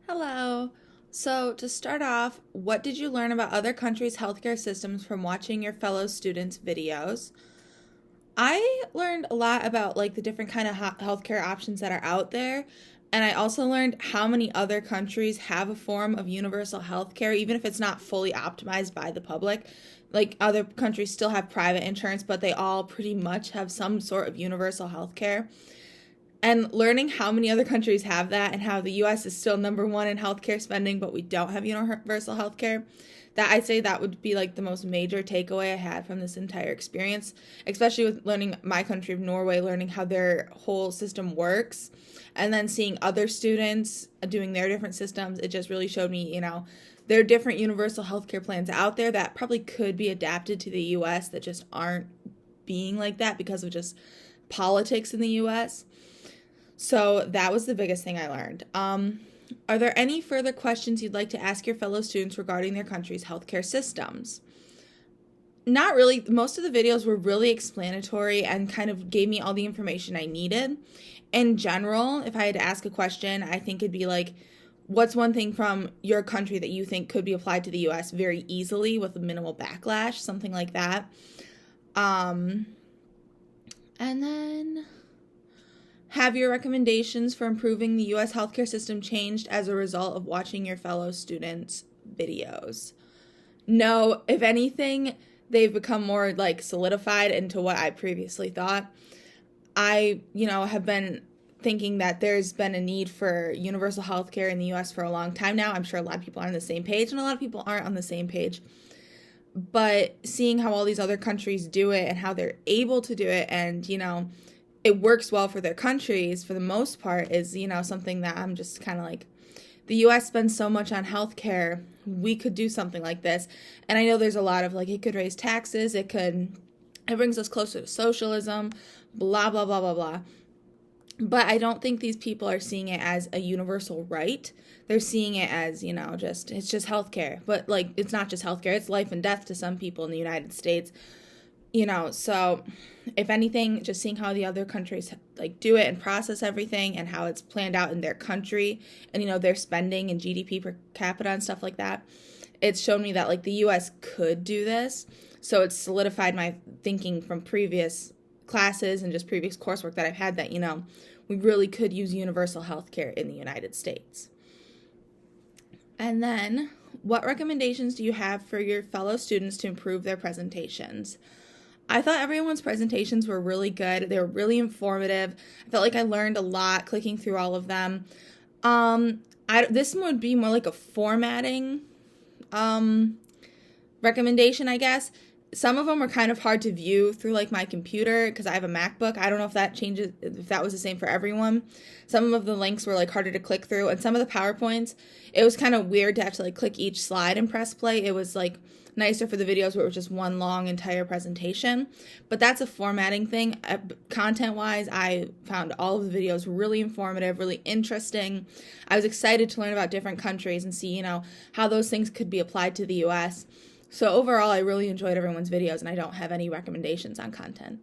Hello. So, to start off, what did you learn about other countries' healthcare systems from watching your fellow students' videos? I learned a lot about like the different kind of healthcare options that are out there, and I also learned how many other countries have a form of universal healthcare even if it's not fully optimized by the public. Like other countries still have private insurance, but they all pretty much have some sort of universal healthcare. And learning how many other countries have that and how the US is still number one in healthcare spending, but we don't have universal healthcare, that I'd say that would be like the most major takeaway I had from this entire experience, especially with learning my country of Norway, learning how their whole system works, and then seeing other students doing their different systems. It just really showed me, there are different universal healthcare plans out there that probably could be adapted to the US that just aren't being like that because of just politics in the US. So that was the biggest thing I learned. Are there any further questions you'd like to ask your fellow students regarding their country's healthcare systems? Not really. Most of the videos were really explanatory and kind of gave me all the information I needed. In general, if I had to ask a question, I think it'd be like, what's one thing from your country that you think could be applied to the US very easily with a minimal backlash? Something like that. Um, and then have your recommendations for improving the US healthcare system changed as a result of watching your fellow students' videos? No, if anything, they've become more like solidified into what I previously thought. I, have been thinking that there's been a need for universal healthcare in the US for a long time now. I'm sure a lot of people are on the same page and a lot of people aren't on the same page. But seeing how all these other countries do it and how they're able to do it and, it works well for their countries for the most part is, something that I'm just kind of like, the US spends so much on healthcare. We could do something like this. And I know there's a lot of like, it could raise taxes, it brings us closer to socialism, blah, blah, blah, blah, blah. But I don't think these people are seeing it as a universal right. They're seeing it as, it's just healthcare. But like, it's not just healthcare, it's life and death to some people in the United States. So if anything, just seeing how the other countries like do it and process everything and how it's planned out in their country and, their spending and GDP per capita and stuff like that, it's shown me that like the US could do this. So it's solidified my thinking from previous classes and just previous coursework that I've had that, we really could use universal health care in the United States. And then, what recommendations do you have for your fellow students to improve their presentations? I thought everyone's presentations were really good. They were really informative. I felt like I learned a lot clicking through all of them. This would be more like a formatting recommendation, I guess. Some of them were kind of hard to view through like my computer because I have a MacBook. I don't know if that was the same for everyone. Some of the links were like harder to click through, and some of the PowerPoints, it was kind of weird to have to like click each slide and press play. It was like nicer for the videos where it was just one long entire presentation. But that's a formatting thing. Content-wise, I found all of the videos really informative, really interesting. I was excited to learn about different countries and see, how those things could be applied to the US. So overall, I really enjoyed everyone's videos, and I don't have any recommendations on content.